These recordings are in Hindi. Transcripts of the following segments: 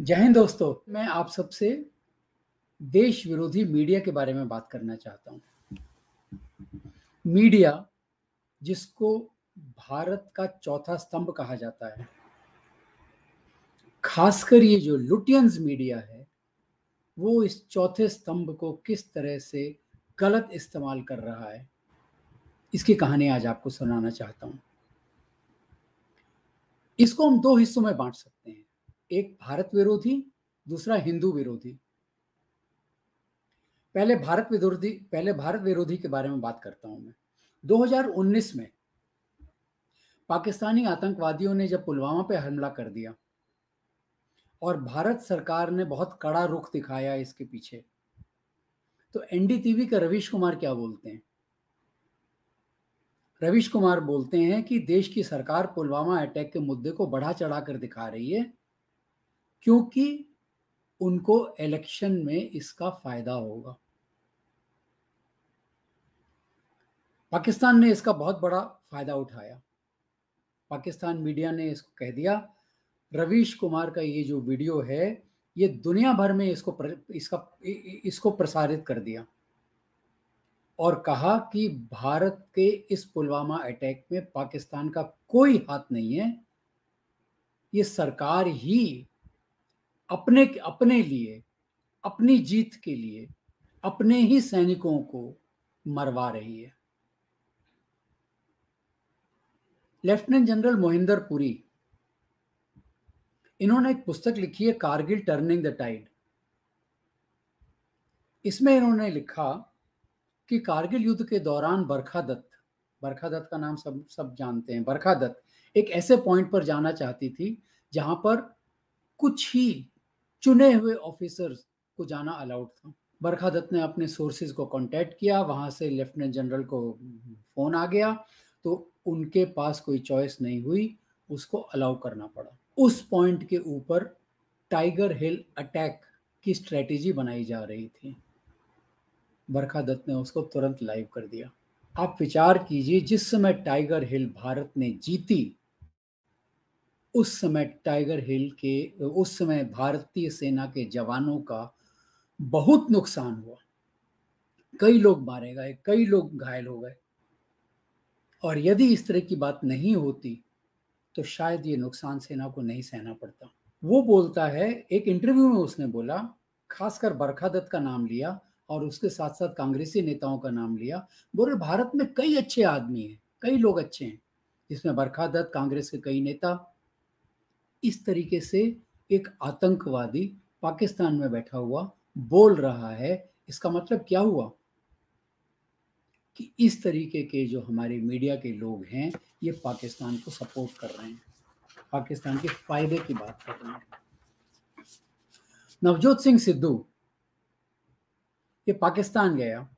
जय हिंद दोस्तों, मैं आप सबसे देश विरोधी मीडिया के बारे में बात करना चाहता हूँ। मीडिया, जिसको भारत का चौथा स्तंभ कहा जाता है, खासकर ये जो लुटियंस मीडिया है, वो इस चौथे स्तंभ को किस तरह से गलत इस्तेमाल कर रहा है, इसकी कहानी आज आपको सुनाना चाहता हूँ। इसको हम दो हिस्सों में बांट सकते हैं, एक भारत विरोधी, दूसरा हिंदू विरोधी। पहले भारत विरोधी के बारे में बात करता हूं मैं। 2019 में पाकिस्तानी आतंकवादियों ने जब पुलवामा पे हमला कर दिया और भारत सरकार ने बहुत कड़ा रुख दिखाया इसके पीछे, तो एनडीटीवी का रवीश कुमार क्या बोलते हैं? रवीश कुमार बोलते हैं कि देश की सरकार पुलवामा अटैक के मुद्दे को बढ़ा चढ़ा कर दिखा रही है क्योंकि उनको इलेक्शन में इसका फायदा होगा। पाकिस्तान ने इसका बहुत बड़ा फायदा उठाया। पाकिस्तान मीडिया ने इसको कह दिया, रवीश कुमार का ये जो वीडियो है, ये दुनिया भर में इसको प्रसारित कर दिया और कहा कि भारत के इस पुलवामा अटैक में पाकिस्तान का कोई हाथ नहीं है। ये सरकार ही अपने अपने लिए, अपनी जीत के लिए अपने ही सैनिकों को मरवा रही है। लेफ्टिनेंट जनरल मोहिंदर पुरी, इन्होंने एक पुस्तक लिखी है, कारगिल टर्निंग द टाइड। इसमें इन्होंने लिखा कि कारगिल युद्ध के दौरान बरखा दत्त का नाम सब जानते हैं। बरखा दत्त एक ऐसे पॉइंट पर जाना चाहती थी जहां पर कुछ ही चुने हुए ऑफिसर्स को जाना अलाउड था। बरखा दत्त ने अपने सोर्सेज को कांटेक्ट किया, वहां से लेफ्टिनेंट जनरल को फोन आ गया, तो उनके पास कोई चॉइस नहीं हुई, उसको अलाउ करना पड़ा। उस पॉइंट के ऊपर टाइगर हिल अटैक की स्ट्रेटेजी बनाई जा रही थी। बरखा दत्त ने उसको तुरंत लाइव कर दिया। आप विचार कीजिए, जिस समय टाइगर हिल भारत ने जीती, उस समय भारतीय सेना के जवानों का बहुत नुकसान हुआ। कई लोग मारे गए, कई लोग घायल हो गए, और यदि इस तरह की बात नहीं होती तो शायद ये नुकसान सेना को नहीं सहना पड़ता। वो बोलता है, एक इंटरव्यू में उसने बोला, खासकर बरखा दत्त का नाम लिया और उसके साथ साथ कांग्रेसी नेताओं का नाम लिया। बोले भारत में कई अच्छे आदमी हैं, कई लोग अच्छे हैं, जिसमें बरखा दत्त, कांग्रेस के कई नेता। इस तरीके से एक आतंकवादी पाकिस्तान में बैठा हुआ बोल रहा है। इसका मतलब क्या हुआ कि इस तरीके के जो हमारे मीडिया के लोग हैं, ये पाकिस्तान को सपोर्ट कर रहे हैं, पाकिस्तान के फायदे की बात कर रहे हैं। नवजोत सिंह सिद्धू ये पाकिस्तान गया,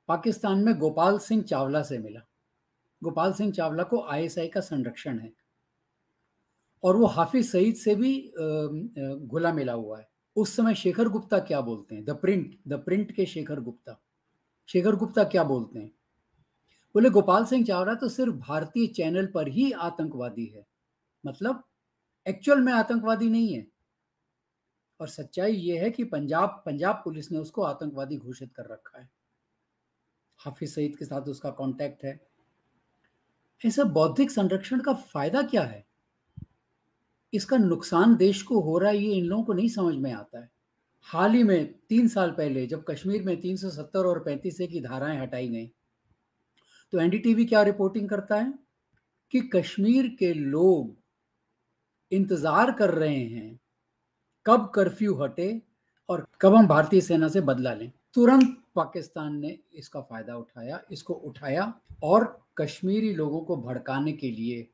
पाकिस्तान में गोपाल सिंह चावला से मिला। गोपाल सिंह चावला को आईएसआई का संरक्षण है और वो हाफिज सईद से भी घुला मिला हुआ है। उस समय शेखर गुप्ता क्या बोलते हैं, द प्रिंट के शेखर गुप्ता क्या बोलते हैं? बोले गोपाल सिंह चावला तो सिर्फ भारतीय चैनल पर ही आतंकवादी है, मतलब एक्चुअल में आतंकवादी नहीं है। और सच्चाई यह है कि पंजाब पुलिस ने उसको आतंकवादी घोषित कर रखा है। हाफिज सईद के साथ उसका कांटेक्ट है। ऐसा बौद्धिक संरक्षण का फायदा क्या है? इसका नुकसान देश को हो रहा है, ये इन लोगों को नहीं समझ में आता है। हाल ही में 3 साल पहले जब कश्मीर में 370 और 35A की धाराएं हटाई गई, तो एनडीटीवी क्या रिपोर्टिंग करता है कि कश्मीर के लोग इंतजार कर रहे हैं कब कर्फ्यू हटे और कब हम भारतीय सेना से बदला लें। तुरंत पाकिस्तान ने इसका फायदा उठाया और कश्मीरी लोगों को भड़काने के लिए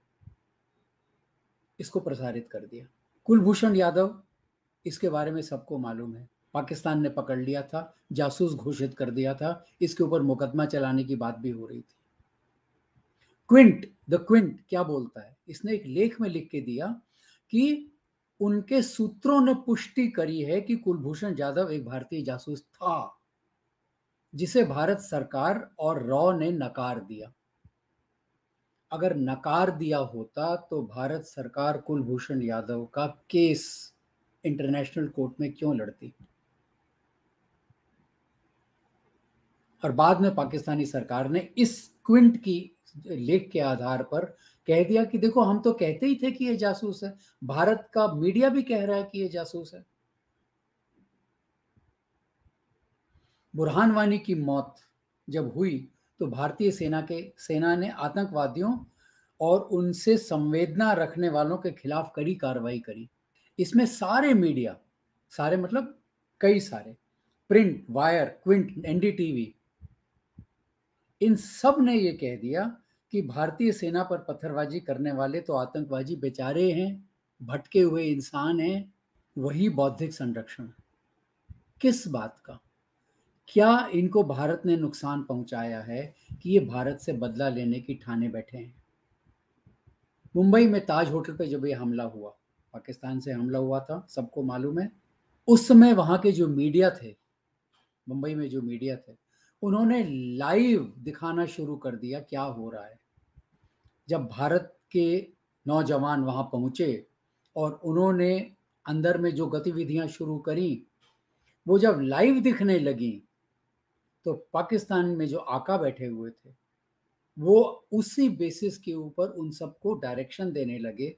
इसको प्रसारित कर दिया। कुलभूषण यादव, इसके बारे में सबको मालूम है, पाकिस्तान ने पकड़ लिया था, जासूस घोषित कर दिया था, इसके ऊपर मुकदमा चलाने की बात भी हो रही थी। द क्विंट क्या बोलता है? इसने एक लेख में लिख के दिया कि उनके सूत्रों ने पुष्टि करी है कि कुलभूषण जाधव एक भारतीय जासूस था, जिसे भारत सरकार और रॉ ने नकार दिया। अगर नकार दिया होता तो भारत सरकार कुलभूषण यादव का केस इंटरनेशनल कोर्ट में क्यों लड़ती। और बाद में पाकिस्तानी सरकार ने इस क्विंट की लेख के आधार पर कह दिया कि देखो हम तो कहते ही थे कि ये जासूस है, भारत का मीडिया भी कह रहा है कि ये जासूस है। बुरहान वानी की मौत जब हुई तो भारतीय सेना ने आतंकवादियों और उनसे संवेदना रखने वालों के खिलाफ कड़ी कार्रवाई करी। इसमें सारे मीडिया, सारे मतलब कई सारे, प्रिंट, वायर, क्विंट, एनडीटीवी, इन सब ने ये कह दिया कि भारतीय सेना पर पत्थरबाजी करने वाले तो आतंकवादी बेचारे हैं, भटके हुए इंसान हैं। वही बौद्धिक संरक्षण किस बात का? क्या इनको भारत ने नुकसान पहुंचाया है कि ये भारत से बदला लेने की ठाने बैठे हैं? मुंबई में ताज होटल पे जब ये हमला हुआ, पाकिस्तान से हमला हुआ था, सबको मालूम है। उस समय वहां के जो मीडिया थे, मुंबई में जो मीडिया थे, उन्होंने लाइव दिखाना शुरू कर दिया क्या हो रहा है। जब भारत के नौजवान वहां पहुंचे और उन्होंने अंदर में जो गतिविधियां शुरू करी, वो जब लाइव दिखने लगी तो पाकिस्तान में जो आका बैठे हुए थे वो उसी बेसिस के ऊपर उन सबको डायरेक्शन देने लगे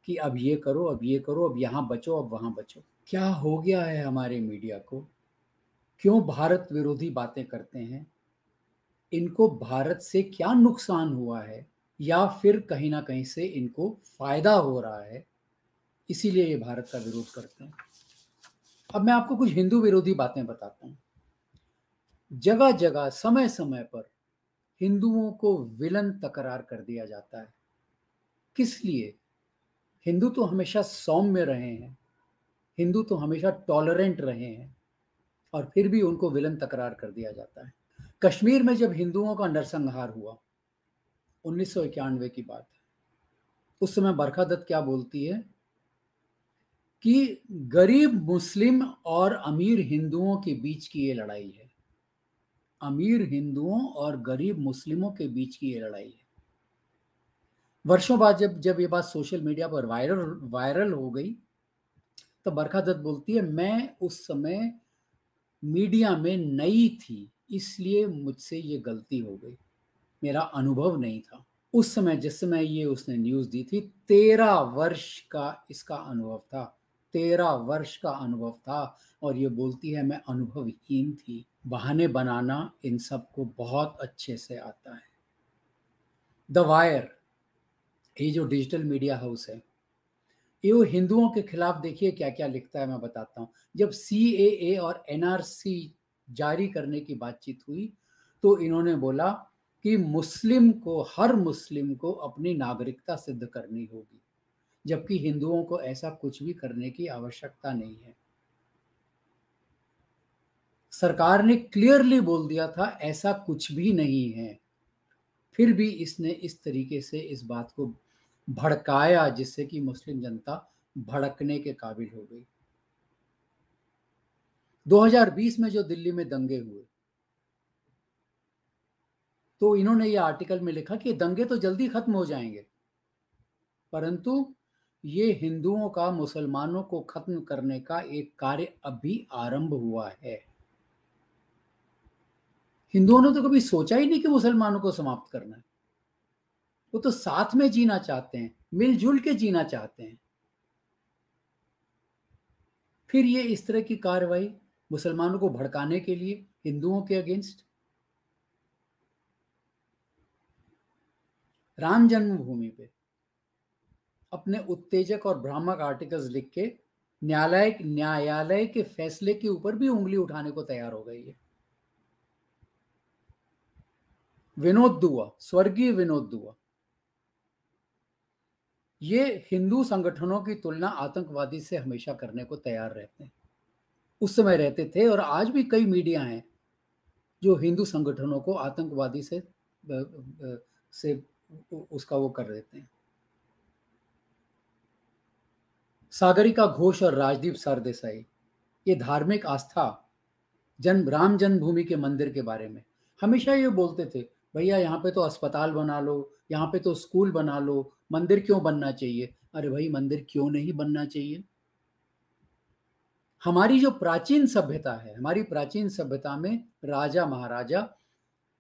कि अब ये करो, अब ये करो, अब यहाँ बचो, अब वहां बचो। क्या हो गया है हमारे मीडिया को? क्यों भारत विरोधी बातें करते हैं? इनको भारत से क्या नुकसान हुआ है, या फिर कहीं ना कहीं से इनको फायदा हो रहा है, इसीलिए ये भारत का विरोध करते हैं? अब मैं आपको कुछ हिंदू विरोधी बातें बताता हूं। जगह जगह समय समय पर हिंदुओं को विलन तकरार कर दिया जाता है। किस लिए? हिंदू तो हमेशा सौम्य रहे हैं, हिंदू तो हमेशा टॉलरेंट रहे हैं, और फिर भी उनको विलन तकरार कर दिया जाता है। कश्मीर में जब हिंदुओं का नरसंहार हुआ, 1991 की बात है, उस समय बरखा दत्त क्या बोलती है कि गरीब मुस्लिम और अमीर हिंदुओं के बीच की ये लड़ाई है। अमीर हिंदुओं और गरीब मुस्लिमों के बीच की ये लड़ाई है। वर्षों बाद जब जब ये बात सोशल मीडिया पर वायरल हो गई, तो बरखा दत्त बोलती है मैं उस समय मीडिया में नई थी, इसलिए मुझसे ये गलती हो गई, मेरा अनुभव नहीं था। उस समय जिस समय ये उसने न्यूज दी थी, 13 वर्ष का इसका अनुभव था, 13 वर्ष का अनुभव था, और ये बोलती है मैं अनुभवहीन थी। बहाने बनाना इन सबको बहुत अच्छे से आता है। द वायर, ये जो डिजिटल मीडिया हाउस है, ये वो हिंदुओं के खिलाफ देखिए क्या क्या लिखता है, मैं बताता हूँ। जब CAA और NRC जारी करने की बातचीत हुई तो इन्होंने बोला कि हर मुस्लिम को अपनी नागरिकता सिद्ध करनी होगी, जबकि हिंदुओं को ऐसा कुछ भी करने की आवश्यकता नहीं है। सरकार ने क्लियरली बोल दिया था ऐसा कुछ भी नहीं है, फिर भी इसने इस तरीके से इस बात को भड़काया जिससे कि मुस्लिम जनता भड़कने के काबिल हो गई। 2020 में जो दिल्ली में दंगे हुए, तो इन्होंने ये आर्टिकल में लिखा कि दंगे तो जल्दी खत्म हो जाएंगे, परंतु ये हिंदुओं का मुसलमानों को खत्म करने का एक कार्य अभी आरंभ हुआ है। हिंदुओं ने तो कभी सोचा ही नहीं कि मुसलमानों को समाप्त करना है। वो तो साथ में जीना चाहते हैं, मिलजुल के जीना चाहते हैं। फिर ये इस तरह की कार्रवाई मुसलमानों को भड़काने के लिए हिंदुओं के अगेंस्ट। राम जन्मभूमि पे अपने उत्तेजक और भ्रामक आर्टिकल्स लिख के न्यायालय के फैसले के ऊपर भी उंगली उठाने को तैयार हो गई है। विनोद दुआ, स्वर्गीय विनोद दुआ, ये हिंदू संगठनों की तुलना आतंकवादी से हमेशा करने को तैयार रहते हैं, उस समय रहते थे, और आज भी कई मीडिया हैं जो हिंदू संगठनों को आतंकवादी से उसका वो कर देते हैं। सागरिका घोष और राजदीप सरदेसाई, ये धार्मिक आस्था राम जन्मभूमि के मंदिर के बारे में हमेशा ये बोलते थे, भैया यहाँ पे तो अस्पताल बना लो, यहाँ पे तो स्कूल बना लो, मंदिर क्यों बनना चाहिए? अरे भाई, मंदिर क्यों नहीं बनना चाहिए? हमारी जो प्राचीन सभ्यता है, हमारी प्राचीन सभ्यता में राजा महाराजा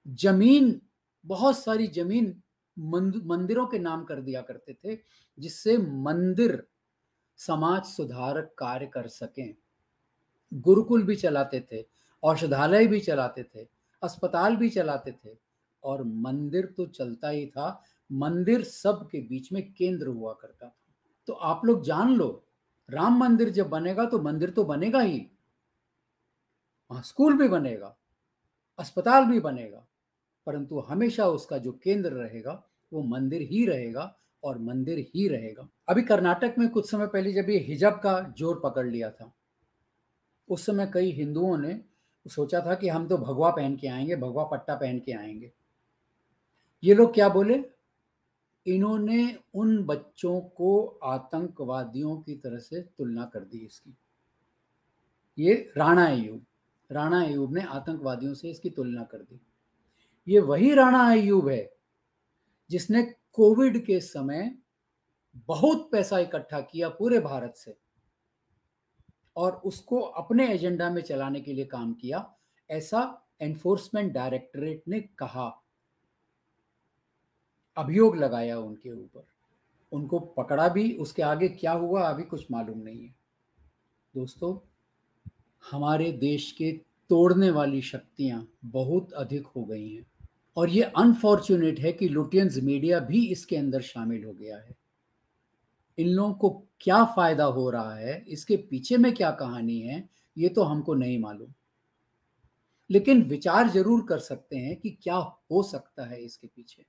जमीन, बहुत सारी जमीन मंदिरों के नाम कर दिया करते थे, जिससे मंदिर समाज सुधारक कार्य कर सकें। गुरुकुल भी चलाते थे, औषधालय भी चलाते थे, अस्पताल भी चलाते थे, और मंदिर तो चलता ही था। मंदिर सब के बीच में केंद्र हुआ करता था। तो आप लोग जान लो, राम मंदिर जब बनेगा तो मंदिर तो बनेगा ही, वहां स्कूल भी बनेगा, अस्पताल भी बनेगा, परंतु हमेशा उसका जो केंद्र रहेगा वो मंदिर ही रहेगा और मंदिर ही रहेगा। अभी कर्नाटक में कुछ समय पहले जब ये हिजाब का जोर पकड़ लिया था, उस समय कई हिंदुओं ने सोचा था कि हम तो भगवा पहन के आएंगे, भगवा पट्टा पहन के आएंगे। ये लोग क्या बोले, इन्होंने उन बच्चों को आतंकवादियों की तरह से तुलना कर दी इसकी। ये राणा अयूब ने आतंकवादियों से इसकी तुलना कर दी। ये वही राणा अयूब है जिसने कोविड के समय बहुत पैसा इकट्ठा किया पूरे भारत से और उसको अपने एजेंडा में चलाने के लिए काम किया, ऐसा एनफोर्समेंट डायरेक्टरेट ने कहा, अभियोग लगाया उनके ऊपर। उनको पकड़ा भी, उसके आगे क्या हुआ अभी कुछ मालूम नहीं है। दोस्तों, हमारे देश के तोड़ने वाली शक्तियां बहुत अधिक हो गई हैं, और ये अनफॉर्चुनेट है कि लुटियंस मीडिया भी इसके अंदर शामिल हो गया है। इन लोगों को क्या फायदा हो रहा है, इसके पीछे में क्या कहानी है, ये तो हमको नहीं मालूम, लेकिन विचार जरूर कर सकते हैं कि क्या हो सकता है इसके पीछे।